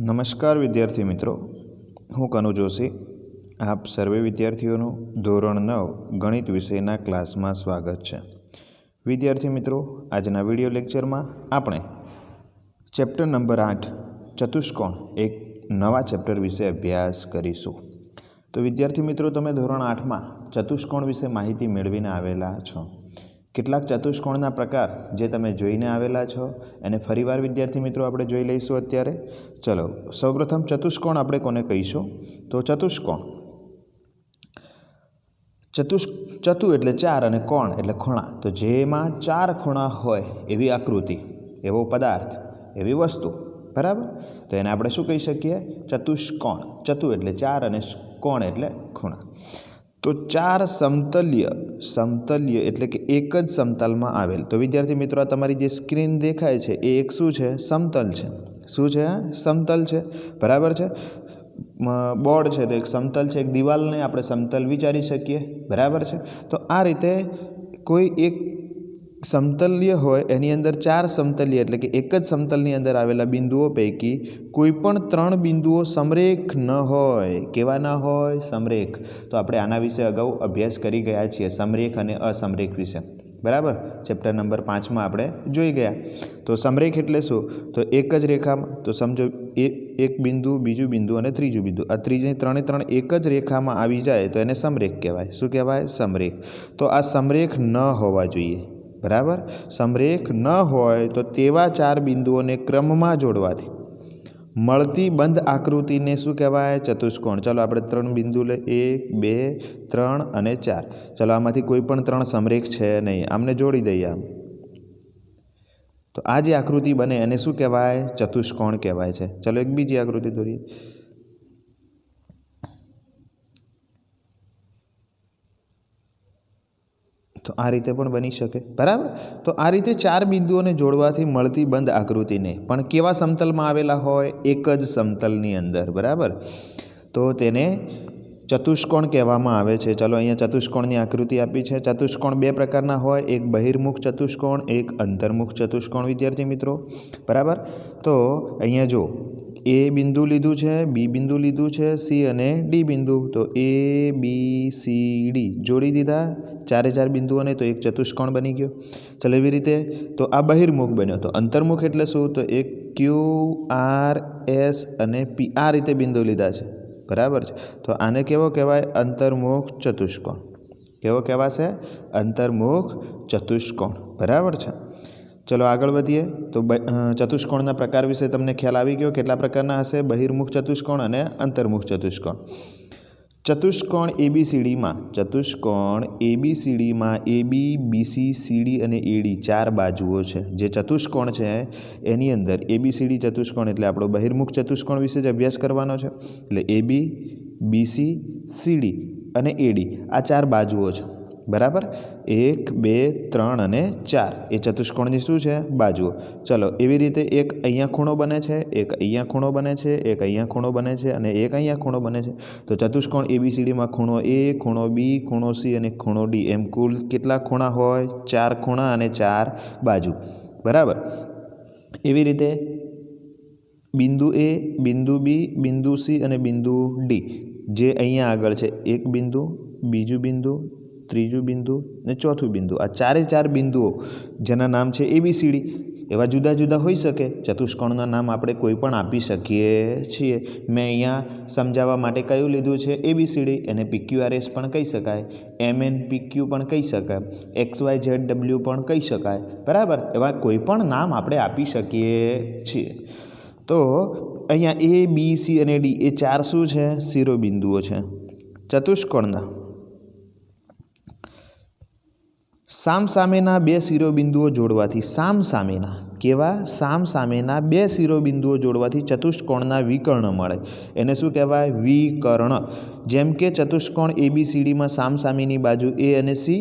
નમસ્કાર વિદ્યાર્થી મિત્રો, હું કનુ જોશી આપ સર્વે વિદ્યાર્થીઓનું ધોરણ 9 ગણિત વિષયના ક્લાસમાં સ્વાગત છે. વિદ્યાર્થી મિત્રો, આજના વિડીયો લેક્ચરમાં આપણે ચેપ્ટર નંબર 8 ચતુષ્કોણ એક નવા ચેપ્ટર વિશે અભ્યાસ કરીશું. તો વિદ્યાર્થી મિત્રો, તમે ધોરણ 8માં ચતુષ્કોણ વિશે માહિતી મેળવીને આવેલા છો. કેટલાક ચતુષ્કોણના પ્રકાર જે તમે જોઈને આવેલા છો એને ફરીવાર વિદ્યાર્થી મિત્રો આપણે જોઈ લઈશું. અત્યારે ચલો, સૌપ્રથમ ચતુષ્કોણ આપણે કોને કહીશું? તો ચતુષ્કોણ, ચતુ એટલે ચાર અને કોણ એટલે ખૂણા. તો જેમાં ચાર ખૂણા હોય એવી આકૃતિ, એવો પદાર્થ, એવી વસ્તુ, બરાબર, તો એને આપણે શું કહી શકીએ? ચતુષ્કોણ. ચતુ એટલે ચાર અને કોણ એટલે ખૂણા. તો ચાર સમતલ્ય એટલે કે એક જ સમતલમાં આવેલ. તો વિદ્યાર્થી મિત્રો, આ તમારી જે સ્ક્રીન દેખાય છે એ એક શું છે? સમતલ છે. શું છે? સમતલ છે, બરાબર છે. બોર્ડ છે તો એક સમતલ છે, એક દિવાલને આપણે સમતલ વિચારી શકીએ, બરાબર છે. તો આ રીતે કોઈ એક સમતલ્ય હોય એની અંદર ચાર સમતલ્ય એટલે કે એક જ સમતલની અંદર આવેલા બિંદુઓ પૈકી કોઈ પણ ત્રણ બિંદુઓ સમરેખ ન હોય. કેવા ન હોય? સમરેખ. તો આપણે આના વિશે અગાઉ અભ્યાસ કરી ગયા છીએ, સમરેખ અને અસમરેખ વિશે, બરાબર. ચેપ્ટર નંબર 5માં આપણે જોઈ ગયા. તો સમરેખ એટલે શું? તો એક જ રેખામાં, તો સમજો એક બિંદુ, બીજું બિંદુ અને ત્રીજું બિંદુ, આ ત્રણે ત્રણ એક જ રેખામાં આવી જાય તો એને સમરેખ કહેવાય. શું કહેવાય? સમરેખ. તો આ સમરેખ ન હોવા જોઈએ, બરાબર. સમરેખ ન હોય તો તેવા ચાર બિંદુઓને ક્રમમાં જોડવાથી મળતી બંધ આકૃતિને શું કહેવાય? ચતુષ્કોણ. ચાલો આપણે ત્રણ બિંદુ લે, 1 2 3 અને 4. ચાલો આમાંથી કોઈ પણ ત્રણ સમરેખ છે નહીં, આમને જોડી દઈએ. આમ તો આ જે આકૃતિ બને એને શું કહેવાય? ચતુષ્કોણ કહેવાય છે. ચાલો એક બીજી આકૃતિ દોરીએ. તો આ રીતે પણ બની શકે, બરાબર. તો આ રીતે ચાર બિંદુઓને જોડવાથી મળતી બંધ આકૃતિને પણ કેવા સમતલમાં આવેલા હોય? એક જ સમતલની અંદર, બરાબર. તો તેને ચતુષ્કોણ કહેવામાં આવે છે. ચાલો અહીંયા ચતુષ્કોણની આકૃતિ આપી છે. ચતુષ્કોણ બે પ્રકારના હોય, એક બહિર્મુખ ચતુષ્કોણ, એક અંતર્મુખ ચતુષ્કોણ, વિદ્યાર્થી મિત્રો, બરાબર. તો અહીંયા જો એ બિંદુ લીધું છે, બી બિંદુ લીધું છે, સી અને ડી બિંદુ. તો એ બી સી ડી જોડી દીધા ચારે ચાર બિંદુઓને, તો એક ચતુષ્કોણ બની ગયો. ચાલો એવી રીતે તો આ બહિર્મુખ બન્યો. તો અંતર્મુખ એટલે શું? તો એક ક્યુ, આર, એસ અને પી, આ રીતે બિંદુ લીધા છે, બરાબર છે. તો આને કેવો કહેવાય? અંતર્મુખ ચતુષ્કોણ. કેવો કહેવાશે? અંતર્મુખ ચતુષ્કોણ, બરાબર છે. ચલો આગળ વધીએ. તો ચતુષ્કોણના પ્રકાર વિશે તમને ખ્યાલ આવી ગયો. કેટલા પ્રકારના હશે? બહિર્મુખ ચતુષ્કોણ અને અંતર્મુખ ચતુષ્કોણ. ચતુષ્કોણ એબીસીડીમાં એબી, બીસી, સીડી અને એડી ચાર બાજુઓ છે. જે ચતુષ્કોણ છે એની અંદર એબીસીડી ચતુષ્કોણ એટલે આપણો બહિર્મુખ ચતુષ્કોણ વિશે જ અભ્યાસ કરવાનો છે. એટલે એબી, બીસી, સીડી અને એડી આ ચાર બાજુઓ છે, બરાબર. 1 2 3 અને 4 એ ચતુષ્કોણની શું છે? બાજુઓ. ચલો એવી રીતે એક અહીંયા ખૂણો બને છે, એક અહીંયા ખૂણો બને છે, એક અહીંયા ખૂણો બને છે અને એક અહીંયા ખૂણો બને છે. તો ચતુષ્કોણ એબીસીડીમાં ખૂણો એ, ખૂણો બી, ખૂણો સી અને ખૂણો ડી, એમ કુલ કેટલા ખૂણા હોય? 4 ખૂણા અને 4 બાજુ, બરાબર. એવી રીતે બિંદુ એ, બિંદુ બી, બિંદુ સી અને બિંદુ ડી જે અહીંયા આગળ છે, એક બિંદુ, બીજું બિંદુ, ત્રીજું બિંદુ અને ચોથું બિંદુ, આ ચારે ચાર બિંદુઓ જેના નામ છે એબીસીડી, એવા જુદા જુદા હોઈ શકે. ચતુષ્કોણના નામ આપણે કોઈ પણ આપી શકીએ છીએ. મેં અહીંયા સમજાવવા માટે કયું લીધું છે? એબીસીડી. એને PQRS પણ કહી શકાય, MNPQ પણ કહી શકાય, XYZW પણ કહી શકાય, બરાબર. એવા કોઈ પણ નામ આપણે આપી શકીએ છીએ. તો અહીંયા એ, બી, સી અને ડી એ ચાર શું છે? શિરોબિંદુઓ છે ચતુષ્કોણના. સામસામેના બે શિરોબિંદુઓ જોડવાથી, સામસામેના કેવા? સામસામેના બે શિરોબિંદુઓ જોડવાથી ચતુષ્કોણના વિકર્ણ મળે. એને શું કહેવાય? વિકર્ણ. જેમ કે ચતુષ્કોણ એબીસીડીમાં સામસામેની બાજુ એ અને સી,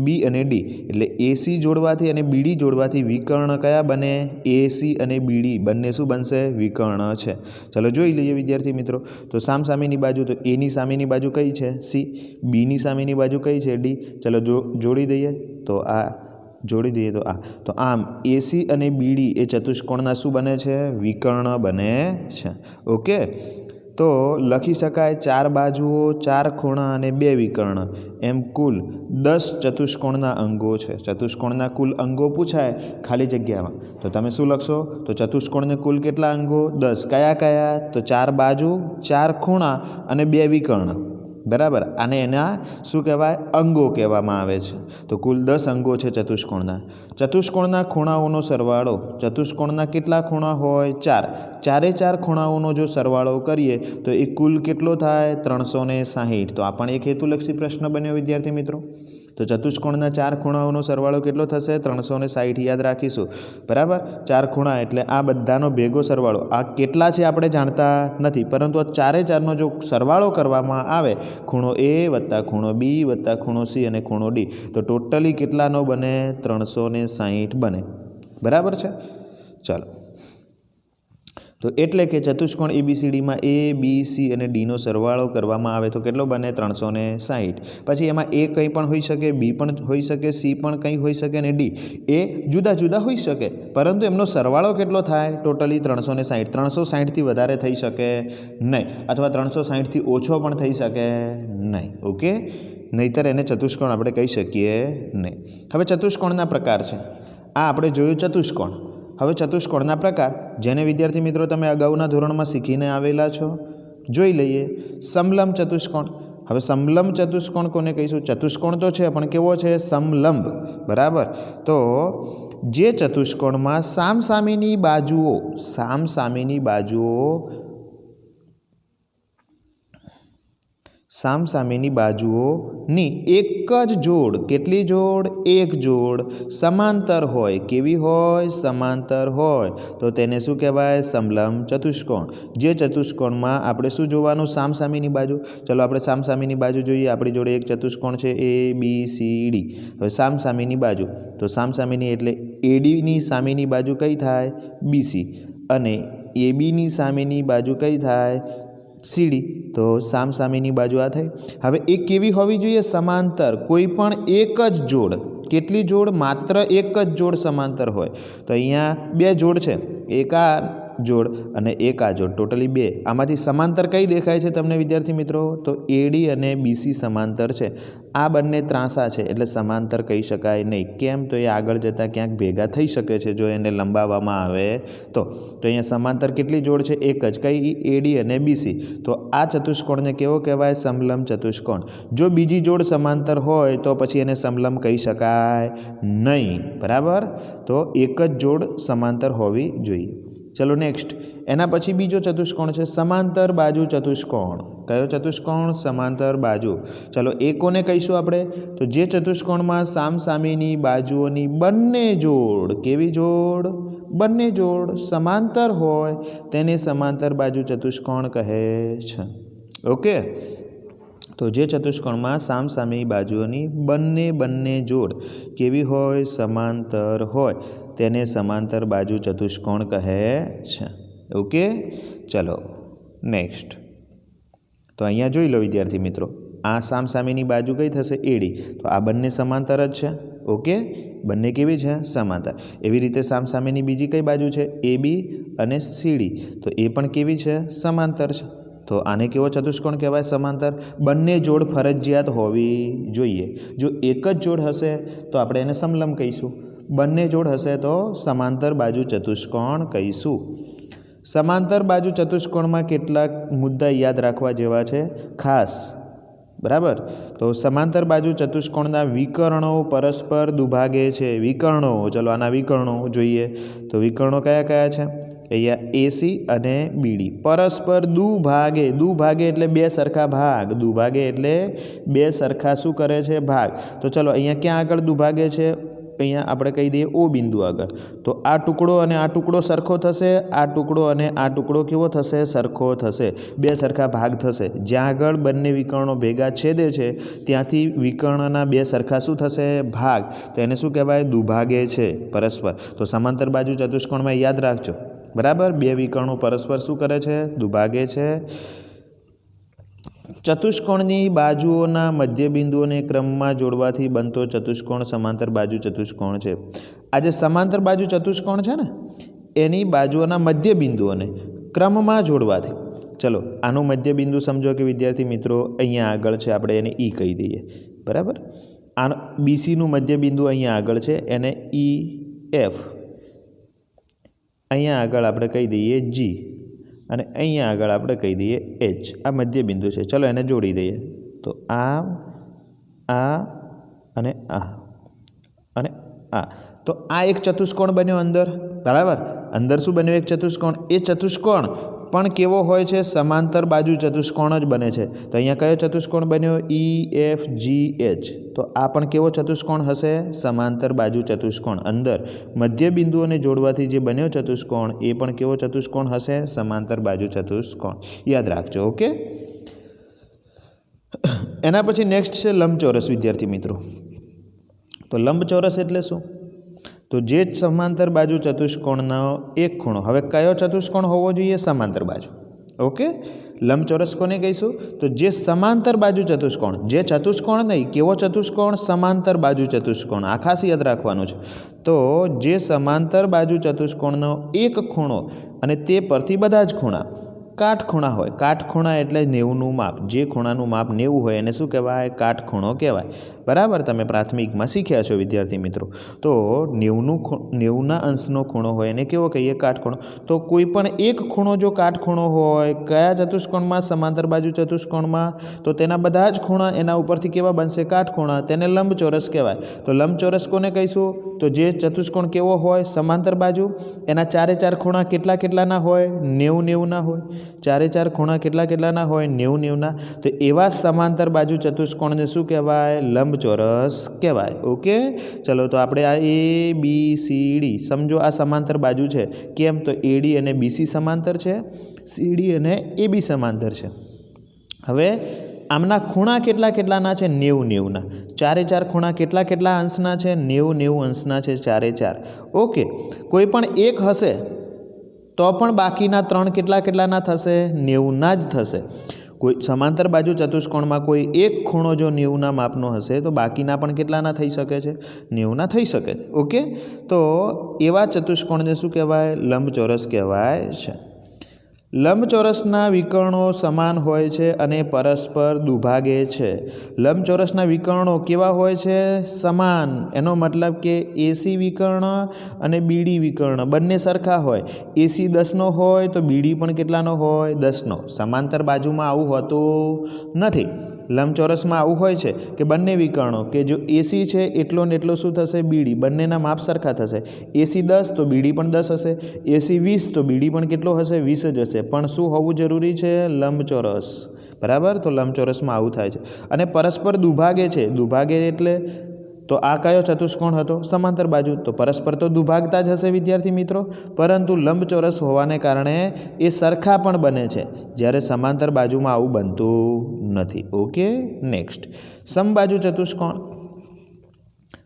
બી અને ડી એટલે એસી જોડવાથી અને બીડી જોડવાથી વિકર્ણ કયા બને? એસી અને બીડી બંને શું બનશે? વિકર્ણ છે. ચલો જોઈ લઈએ વિદ્યાર્થી મિત્રો. તો સામસામેની બાજુ, તો એની સામેની બાજુ કઈ છે? સી, બીની સામેની બાજુ કઈ છે? ડી. ચલો જોડી દઈએ. તો આ જોડી દઈએ તો આમ એસી અને બીડી એ ચતુષ્કોણના શું બને છે? વિકર્ણ બને છે. ઓકે, તો લખી શકાય 4 બાજુઓ, 4 ખૂણા અને 2 વિકર્ણ, એમ કુલ 10 ચતુષ્કોણના અંગો છે. ચતુષ્કોણના કુલ અંગો પૂછાય ખાલી જગ્યામાં તો તમે શું લખશો? તો ચતુષ્કોણને કુલ કેટલા અંગો? 10. કયા કયા? તો 4 બાજુ, 4 ખૂણા અને 2 વિકર્ણ. બરાબર, આને એના શું કહેવાય? અંગો કહેવામાં આવે છે. તો કુલ 10 અંગો છે ચતુષ્કોણના. ચતુષ્કોણના ખૂણાઓનો સરવાળો, ચતુષ્કોણના કેટલા ખૂણા હોય? 4. 4 ખૂણાઓનો જો સરવાળો કરીએ તો એ કુલ કેટલો થાય? 360. તો આ પણ એક હેતુલક્ષી પ્રશ્ન બન્યો વિદ્યાર્થી મિત્રો. તો ચતુષ્કોણના 4 ખૂણાઓનો સરવાળો કેટલો થશે? 360. યાદ રાખીશું. બરાબર, 4 ખૂણા એટલે આ બધાનો ભેગો સરવાળો. આ કેટલા છે આપણે જાણતા નથી, પરંતુ આ 4નો જો સરવાળો કરવામાં આવે, ખૂણો એ વત્તા ખૂણો બી વત્તા ખૂણો સી અને ખૂણો ડી, તો ટોટલી કેટલાનો બને? 360 બને. બરાબર છે. ચાલો, તો એટલે કે ચતુષ્કોણ ABCDમાં એ, બી, સી અને ડીનો સરવાળો કરવામાં આવે તો કેટલો બને? 360. પછી એમાં એ કંઈ પણ હોઈ શકે, બી પણ હોઈ શકે, સી પણ કંઈ હોઈ શકે અને ડી એ જુદા જુદા હોઈ શકે, પરંતુ એમનો સરવાળો કેટલો થાય? ટોટલી 360. 360થી વધારે થઈ શકે નહીં, અથવા 360થી ઓછો પણ થઈ શકે નહીં. ઓકે, નહીંતર એને ચતુષ્કોણ આપણે કહી શકીએ નહીં. હવે ચતુષ્કોણના પ્રકાર છે. આ આપણે જોયું ચતુષ્કોણ. હવે ચતુષ્કોણના પ્રકાર, જેને વિદ્યાર્થી મિત્રો તમે અગાઉના ધોરણમાં શીખીને આવેલા છો, જોઈ લઈએ. સમલંબ ચતુષ્કોણ. હવે સમલંબ ચતુષ્કોણ કોને કહીશું? ચતુષ્કોણ તો છે પણ કેવો છે? સમલંબ. બરાબર, તો જે ચતુષ્કોણમાં સામસામેની બાજુઓની એક જ જોડ, કેટલી જોડ? એક જોડ સમાંતર હોય. કેવી હોય? સમાંતર હોય. તો તેને શું કહેવાય? સમલંબ ચતુષ્કોણ. જે ચતુષ્કોણમાં આપણે શું જોવાનું? સામસામેની બાજુ. ચલો આપણે સામસામેની બાજુ જોઈએ. આપણી જોડે એક ચતુષ્કોણ છે ABCD. હવે સામસામેની બાજુ, તો સામસામેની એટલે ADની સામેની બાજુ કઈ થાય? BC. અને ABની સામેની બાજુ કઈ થાય? CD. તો સામસામેની બાજુ આ થઈ. હવે એ કેવી હોવી જોઈએ? સમાંતર. કોઈ પણ એક જ જોડ. કેટલી જોડ? માત્ર એક જ જોડ સમાંતર હોય. તો અહીંયા 2 જોડ છે, એક આ જોડ અને એક આ જોડ, ટોટલી 2. આમાંથી સમાંતર કઈ દેખાય છે તમને વિદ્યાર્થી મિત્રો? તો AD અને BC સમાંતર છે. આ બંને ત્રાંસા છે એટલે સમાંતર કહી શકાય નહીં. કેમ? તો એ આગળ જતાં ક્યાંક ભેગા થઈ શકે છે જો એને લંબાવવામાં આવે તો. અહીંયા સમાંતર કેટલી જોડ છે? એક જ. કઈ? AD અને BC. તો આ ચતુષ્કોણને કેવો કહેવાય? સમલંબ ચતુષ્કોણ. જો બીજી જોડ સમાંતર હોય તો પછી એને સમલંબ કહી શકાય નહીં. બરાબર, તો એક જ જોડ સમાંતર હોવી જોઈએ. ચલો નેક્સ્ટ, એના પછી બીજો ચતુષ્કોણ છે સમાંતર બાજુ ચતુષ્કોણ. કયો ચતુષ્કોણ? સમાંતર બાજુ. ચલો એ કોને કહીશું આપણે? તો જે ચતુષ્કોણમાં સામસામેની બાજુઓની બંને જોડ, કેવી જોડ? બંને જોડ સમાંતર હોય તેને સમાંતર બાજુ ચતુષ્કોણ કહે છે. ઓકે, તો જે ચતુષ્કોણમાં સામસામેની બાજુઓની બંને જોડ કેવી હોય? સમાંતર હોય તેને સમાંતર બાજુ ચતુષ્કોણ કહે છે. ઓકે, ચલો નેક્સ્ટ. તો અહીંયા જોઈ લો વિદ્યાર્થી મિત્રો, આ સામસામેની બાજુ કઈ થશે? AD. તો આ બંને સમાંતર જ છે. ઓકે, બંને કેવી છે? સમાંતર. એવી રીતે સામસામેની બીજી કઈ બાજુ છે? AB અને CD. તો એ પણ કેવી છે? સમાંતર છે. તો આને કેવો ચતુષ્કોણ કહેવાય? સમાંતર. બંને જોડ ફરજિયાત હોવી જોઈએ. જો એક જ જોડ હશે તો આપણે એને સમલંબ કહીશું. બંને જોડ હશે તો સમાંતર બાજુ ચતુષ્કોણ કહીશું. સમાંતર બાજુ ચતુષ્કોણમાં કેટલાક મુદ્દા યાદ રાખવા જેવા છે ખાસ. બરાબર, તો સમાંતર બાજુ ચતુષ્કોણના વિકર્ણો પરસ્પર દુભાગે છે. વિકર્ણો, ચલો આના વિકર્ણો જોઈએ. તો વિકર્ણો કયા કયા છે? અહીંયા AC અને BD પરસ્પર દુભાગે. દુભાગે એટલે 2 સરખા ભાગ. દુભાગે એટલે 2 સરખા શું કરે છે? ભાગ. તો ચલો અહીંયા ક્યાં આગળ દુભાગે છે? અહીંયા આપણે કહી દઈએ O બિંદુ આગળ. તો આ ટુકડો અને આ ટુકડો સરખો થશે, આ ટુકડો અને આ ટુકડો કેવો થશે? સરખો થશે. 2 સરખા ભાગ થશે. જ્યાં આગળ બંને વિકર્ણો ભેગા છેદે છે ત્યાંથી વિકર્ણના 2 સરખા શું થશે? ભાગ. તો એને શું કહેવાય? દુભાગે છે પરસ્પર. તો સમાંતર બાજુ ચતુષ્કોણમાં યાદ રાખજો. બરાબર, 2 વિકર્ણો પરસ્પર શું કરે છે? દુભાગે છે. ચતુષ્કોણની બાજુઓના મધ્યબિંદુઓને ક્રમમાં જોડવાથી બનતો ચતુષ્કોણ સમાંતર બાજુ ચતુષ્કોણ છે. આ જે સમાંતર બાજુ ચતુષ્કોણ છે ને એની બાજુઓના મધ્યબિંદુઓને ક્રમમાં જોડવાથી, ચલો આનું મધ્યબિંદુ સમજો કે વિદ્યાર્થી મિત્રો અહીંયા આગળ છે, આપણે એને ઈ કહી દઈએ, બરાબર. આ બીસીનું મધ્યબિંદુ અહીંયા આગળ છે, એને ઈ એફ, અહીંયા આગળ આપણે કહી દઈએ જી, અને અહીંયા આગળ આપણે કહી દઈએ એચ. આ મધ્યબિંદુ છે. ચલો એને જોડી દઈએ. તો આ અને આ અને આ. તો આ એક ચતુષ્કોણ બન્યો અંદર, બરાબર. અંદર શું બન્યો? એક ચતુષ્કોણ. એ ચતુષ્કોણ પણ કેવો હોય છે? સમાંતર બાજુ ચતુષ્કોણ જ બને છે. તો અહીંયા કયો ચતુષ્કોણ બન્યો? E F G H. તો આ પણ કેવો ચતુષ્કોણ હશે? સમાંતર બાજુ ચતુષ્કોણ. અંદર મધ્યબિંદુઓને જોડવાથી જે બન્યો ચતુષ્કોણ એ પણ કેવો ચતુષ્કોણ હશે? સમાંતર બાજુ ચતુષ્કોણ. યાદ રાખજો. ઓકે. એના પછી નેક્સ્ટ છે લંબચોરસ. વિદ્યાર્થી મિત્રો, તો લંબચોરસ એટલે શું? તો જે સમાંતર બાજુ ચતુષ્કોણનો એક ખૂણો, હવે કયો ચતુષ્કોણ હોવો જોઈએ? સમાંતર બાજુ. ઓકે. લંબચોરસ કોને કહીશું? તો જે સમાંતર બાજુ ચતુષ્કોણ, જે ચતુષ્કોણ નહીં, કેવો ચતુષ્કોણ? સમાંતર બાજુ ચતુષ્કોણ. આ ખાસ યાદ રાખવાનું છે. તો જે સમાંતર બાજુ ચતુષ્કોણનો એક ખૂણો અને તે પરથી બધા જ ખૂણા કાટખૂણા હોય. કાટખૂણા એટલે 90નું માપ. જે ખૂણાનું માપ 90 હોય એને શું કહેવાય? કાટખૂણો કહેવાય. બરાબર. તમે પ્રાથમિકમાં શીખ્યા છો વિદ્યાર્થી મિત્રો. તો 90ના અંશનો ખૂણો હોય એને કેવો કહીએ? કાટખૂણો. તો કોઈ પણ એક ખૂણો જો કાટખૂણો હોય, કયા ચતુષ્કોણમાં? સમાંતર બાજુ ચતુષ્કોણમાં. તો તેના બધા જ ખૂણા એના ઉપરથી કેવા બનશે? કાટખૂણા. તેને લંબચોરસ કહેવાય. તો લંબચોરસ કોને કહીશું? તો જે ચતુષ્કોણ કેવો હોય? સમાંતર બાજુ. એના ચારે ચાર ખૂણા કેટલાના હોય? 90-90ના હોય. ચારે ચાર ખૂણા કેટલાના હોય? 90-90ના. તો એવા સમાંતર બાજુ ચતુષ્કોણને શું કહેવાય? લંબચોરસ કહેવાય. ઓકે. ચલો તો આપણે આ એ બી સી ડી સમજો, આ સમાંતર બાજુ છે. કેમ? તો એડી અને બીસી સમાંતર છે, સીડી અને એબી સમાંતર છે. હવે આમના ખૂણા કેટલાના છે? 90-90ના. ચારે ચાર ખૂણા કેટલા અંશના છે? 90-90 અંશના છે ચારે ચાર. ઓકે. કોઈ પણ એક હશે તો પણ બાકીના ત્રણ કેટલાના થશે? 90ના જ થશે. કોઈ સમાંતર બાજુ ચતુષ્કોણમાં કોઈ એક ખૂણો જો 90ના માપનો હશે તો બાકીના પણ કેટલાના થઈ શકે છે? 90ના થઈ શકે. ઓકે. તો એવા ચતુષ્કોણને શું કહેવાય? લંબચોરસ કહેવાય છે. લંબચોરસના વિકર્ણો સમાન હોય છે અને પરસ્પર દુભાગે છે. લંબચોરસના વિકર્ણો કેવા હોય છે? સમાન. એનો મતલબ કે એસી વિકર્ણ અને બીડી વિકર્ણ બંને સરખા હોય. એસી 10નો હોય તો બીડી પણ કેટલાનો હોય? 10નો. સમાંતર બાજુમાં આવું હોતું નથી. લંબચોરસમાં આવું હોય છે કે બંને વિકર્ણો કે જો એસી છે એટલો ને એટલો શું થશે? બીડી. બંનેના માપ સરખા થશે. એસી 10 તો બીડી પણ 10 હશે. એસી 20 તો બીડી પણ કેટલો હશે? 20 જ હશે. પણ શું હોવું જરૂરી છે? લંબચોરસ. બરાબર. તો લંબચોરસમાં આવું થાય છે. અને પરસ્પર દુભાગે છે. દુભાગે એટલે તો આ કયો ચતુષ્કોણ હતો? સમાંતર બાજુ. તો પરસ્પર તો દુભાગતા જ હશે વિદ્યાર્થી મિત્રો. પરંતુ લંબચોરસ હોવાને કારણે એ સરખા પણ બને છે, જ્યારે સમાંતર બાજુમાં આવું બનતું નથી. ઓકે. નેક્સ્ટ સમબાજુ ચતુષ્કોણ.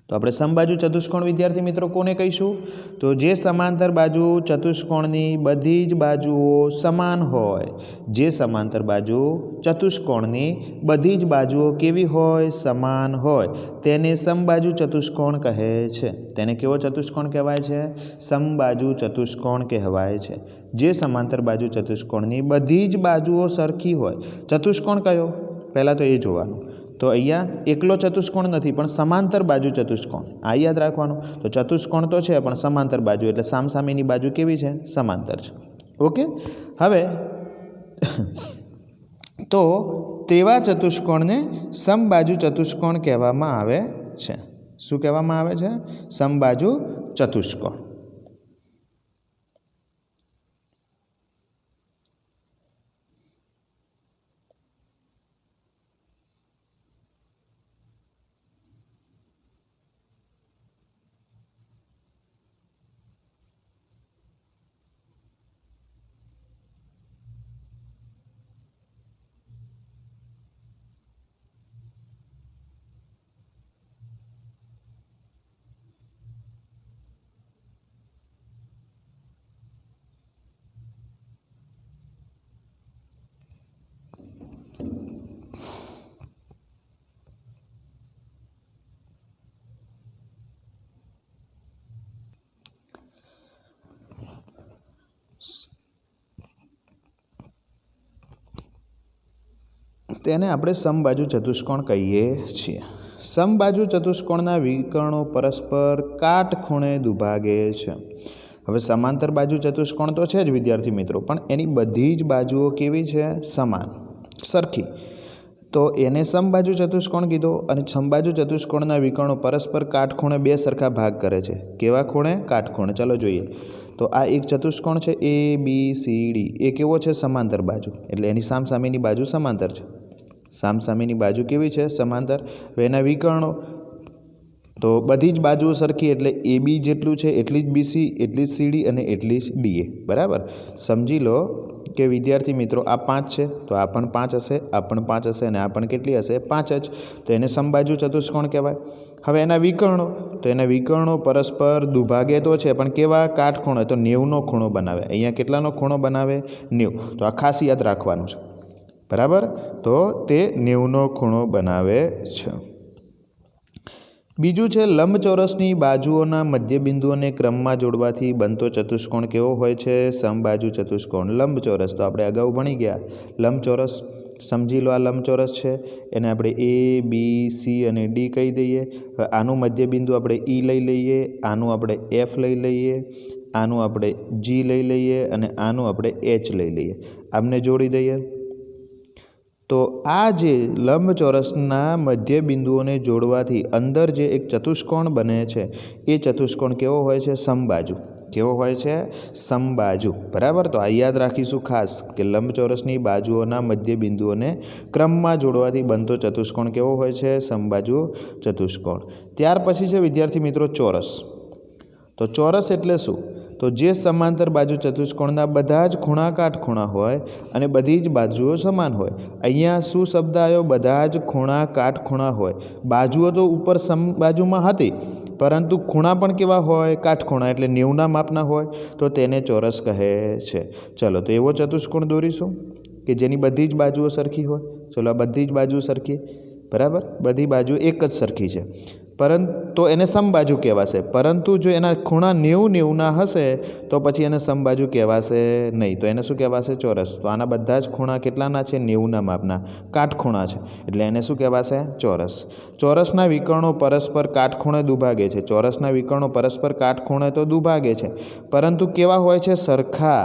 તો આપણે સમબાજુ ચતુષ્કોણ વિદ્યાર્થી મિત્રો કોને કહીશું? તો જે સમાંતર બાજુ ચતુષ્કોણની બધી જ બાજુઓ સમાન હોય. જે સમાંતર બાજુ ચતુષ્કોણની બધી જ બાજુઓ કેવી હોય? સમાન હોય. તેને સમબાજુ ચતુષ્કોણ કહે છે. તેને કેવો ચતુષ્કોણ કહેવાય છે? સમબાજુ ચતુષ્કોણ કહેવાય છે. જે સમાંતર બાજુ ચતુષ્કોણની બધી જ બાજુઓ સરખી હોય. ચતુષ્કોણ કયો? પહેલાં તો એ જોવાનું. તો અહીંયા એકલો ચતુષ્કોણ નથી પણ સમાંતર બાજુ ચતુષ્કોણ. આ યાદ રાખવાનું. તો ચતુષ્કોણ તો છે પણ સમાંતર બાજુ એટલે સામસામેની બાજુ કેવી છે? સમાંતર છે. ઓકે. હવે તો તેવા ચતુષ્કોણને સમબાજુ ચતુષ્કોણ કહેવામાં આવે છે. શું કહેવામાં આવે છે? સમબાજુ ચતુષ્કોણ. તેને આપણે સમબાજુ ચતુષ્કોણ કહીએ છીએ. સમબાજુ ચતુષ્કોણના વિકર્ણો પરસ્પર કાટખૂણે દુભાગે છે. હવે સમાંતર બાજુ ચતુષ્કોણ તો છે જ વિદ્યાર્થી મિત્રો, પણ એની બધી જ બાજુઓ કેવી છે? સમાન, સરખી. તો એને સમબાજુ ચતુષ્કોણ કીધો. અને સમબાજુ ચતુષ્કોણના વિકર્ણો પરસ્પર કાટખૂણે બે સરખા ભાગ કરે છે. કેવા ખૂણે? કાટખૂણે. ચાલો જોઈએ. તો આ એક ચતુષ્કોણ છે ABCD, એ કેવો છે? સમાંતર બાજુ, એટલે એની સામસામેની બાજુ સમાંતર છે. સામસામેની બાજુ કેવી છે? સમાંતર. હવે એના વિકર્ણો તો બધી જ બાજુઓ સરખી, એટલે AB જેટલું છે એટલી જ BC, એટલી જ CD અને એટલી જ DA. બરાબર. સમજી લો કે વિદ્યાર્થી મિત્રો આ 5 છે, તો આ પણ 5 હશે, આ પણ 5 હશે અને આ પણ કેટલી હશે? 5 જ. તો એને સમબાજુ ચતુષ્કોણ કહેવાય. હવે એના વિકર્ણો, તો એના વિકર્ણો પરસ્પર દુભાગે તો છે, પણ કેવા? કાટખૂણે. તો 90નો ખૂણો બનાવે. અહીંયા કેટલાનો ખૂણો બનાવે? 90. તો આ ખાસ યાદ રાખવાનું છે. બરાબર. તો તે 90નો ખૂણો બનાવે છે. બીજું છે લંબચોરસની બાજુઓના મધ્યબિંદુઓને ક્રમમાં જોડવાથી બનતો ચતુષ્કોણ કેવો હોય છે? સમબાજુ ચતુષ્કોણ. લંબચોરસ તો આપણે અગાઉ ભણી ગયા. લંબચોરસ સમજી લો, આ લંબચોરસ છે, એને આપણે A, B, C અને D કહી દઈએ. હવે આનું મધ્યબિંદુ આપણે E લઈ લઈએ, આનું આપણે F લઈ લઈએ, આનું આપણે G લઈ લઈએ અને આનું આપણે H લઈ લઈએ. આમને જોડી દઈએ. તો આ જે લંબચોરસના મધ્યબિંદુઓને જોડવાથી અંદર જે એક ચતુષ્કોણ બને છે, એ ચતુષ્કોણ કેવો હોય છે? સમબાજુ. કેવો હોય છે? સમબાજુ. બરાબર. તો આ યાદ રાખીશું ખાસ કે લંબચોરસની બાજુઓના મધ્યબિંદુઓને ક્રમમાં જોડવાથી બનતો ચતુષ્કોણ કેવો હોય છે? સમબાજુ ચતુષ્કોણ. ત્યાર પછી છે વિદ્યાર્થી મિત્રો ચોરસ. તો ચોરસ એટલે શું? તો જે સમાંતર બાજુ ચતુષ્કોણના બધા જ ખૂણા કાટખૂણા હોય અને બધી જ બાજુઓ સમાન હોય. અહીંયા શું શબ્દ આવ્યો? બધા જ ખૂણા કાટખૂણા હોય. બાજુઓ તો ઉપર સમબાજુમાં હતી, પરંતુ ખૂણા પણ કેવા હોય? કાટખૂણા, એટલે 90ના માપના હોય. તો તેને ચોરસ કહે છે. ચલો, તો એવો ચતુષ્કોણ દોરીશું કે જેની બધી જ બાજુઓ સરખી હોય. ચલો, આ બધી જ બાજુ સરખી. બરાબર. બધી બાજુ એક જ સરખી છે, પરંતુ એને સમબાજુ કહેવાશે. પરંતુ જો એના ખૂણા 90-90ના હશે તો પછી એને સમબાજુ કહેવાશે નહીં. તો એને શું કહેવાશે? ચોરસ. તો આના બધા જ ખૂણા કેટલાના છે? 90ના માપના કાટખૂણા છે, એટલે એને શું કહેવાશે? ચોરસ. ચોરસના વિકર્ણો પરસ્પર કાટખૂણે દુભાગે છે. ચોરસના વિકર્ણો પરસ્પર કાટખૂણે તો દુભાગે છે, પરંતુ કેવા હોય છે? સરખા.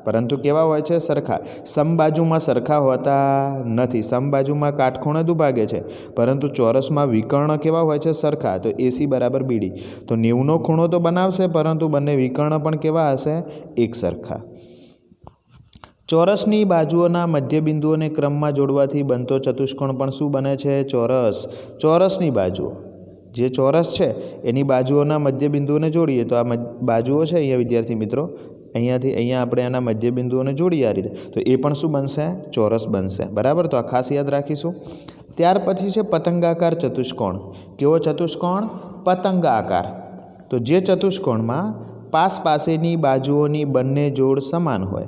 પરંતુ કેવા હોય છે? સરખા. સમબાજુમાં સરખા હોતા નથી. સમબાજુમાં કાટખૂણે દુભાગે છે, પરંતુ ચોરસમાં વિકર્ણ કેવા હોય છે? સરખા. તો AC = BD. તો 90નો ખૂણો તો બનાવશે, પરંતુ બંને વિકર્ણ પણ કેવા હશે? એક સરખા. ચોરસની બાજુઓના મધ્યબિંદુઓને ક્રમમાં જોડવાથી બનતો ચતુષ્કોણ પણ શું બને છે? ચોરસ. ચોરસની બાજુઓ, જે ચોરસ છે એની બાજુઓના મધ્યબિંદુઓને જોડીએ તો આ બાજુઓ છે અહીંયા વિદ્યાર્થી મિત્રો, અહીંયાથી અહીંયા આપણે એના મધ્યબિંદુઓને જોડીએ આ રીતે, તો એ પણ શું બનશે? ચોરસ બનશે. બરાબર. તો આ ખાસ યાદ રાખીશું. ત્યાર પછી છે પતંગાકાર ચતુષ્કોણ. કેવો ચતુષ્કોણ? પતંગાકાર. તો જે ચતુષ્કોણમાં પાસેની બાજુઓની બંને જોડ સમાન હોય.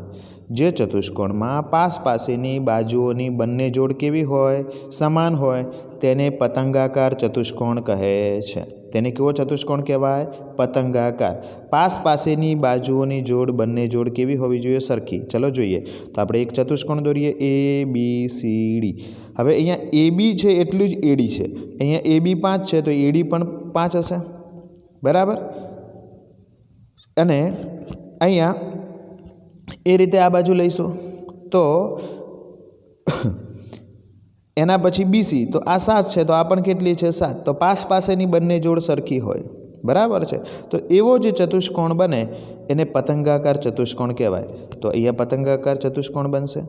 જે ચતુષ્કોણમાં પાસેની બાજુઓની બંને જોડ કેવી હોય? સમાન હોય. તેને પતંગાકાર ચતુષ્કોણ કહે છે. તેને કેવો ચતુષ્કોણ કહેવાય? પતંગાકાર. પાસેની બાજુઓની જોડ બંને જોડ કેવી હોવી જોઈએ? સરખી. ચલો જોઈએ. તો આપણે એક ચતુષ્કોણ દોરીએ ABCD. હવે અહીંયા AB છે એટલું જ AD છે. અહીંયા AB 5 છે તો AD પણ 5 હશે. બરાબર. અને અહીંયા એ રીતે આ બાજુ લઈશું તો એના પછી BC, તો આ 7 છે તો આ પણ કેટલી છે? 7. તો પાસેની બંને જોડ સરખી હોય. બરાબર છે. તો એવો જે ચતુષ્કોણ બને એને પતંગાકાર ચતુષ્કોણ કહેવાય. તો અહીંયા પતંગાકાર ચતુષ્કોણ બનશે.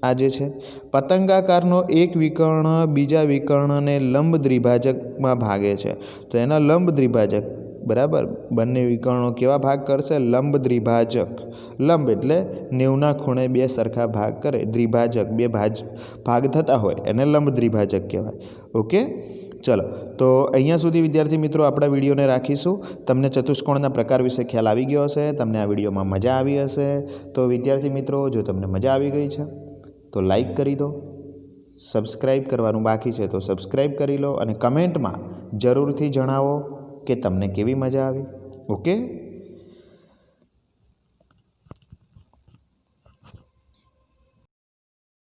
આ જે છે પતંગાકારનો એક વિકર્ણ બીજા વિકર્ણને લંબ દ્વિભાજકમાં ભાગે છે. તો એના લંબ દ્વિભાજક, બરાબર, બંને વિકર્ણો કેવા ભાગ કરશે? લંબ દ્વિભાજક. લંબ એટલે 90ના ખૂણે બે સરખા ભાગ કરે. દ્વિભાજક, બે ભાગ થતા હોય એને લંબ દ્વિભાજક કહેવાય. ઓકે. ચલો, તો અહીંયા સુધી વિદ્યાર્થી મિત્રો આપણા વિડીયોને રાખીશું. તમને ચતુષ્કોણના પ્રકાર વિશે ખ્યાલ આવી ગયો હશે. તમને આ વિડીયોમાં મજા આવી હશે. તો વિદ્યાર્થી મિત્રો, જો તમને મજા આવી ગઈ છે તો લાઈક કરી દો. સબસ્ક્રાઈબ કરવાનું બાકી છે તો સબસ્ક્રાઈબ કરી લો અને કમેન્ટમાં જરૂરથી જણાવો કે તમને કેવી મજા આવી. ઓકે.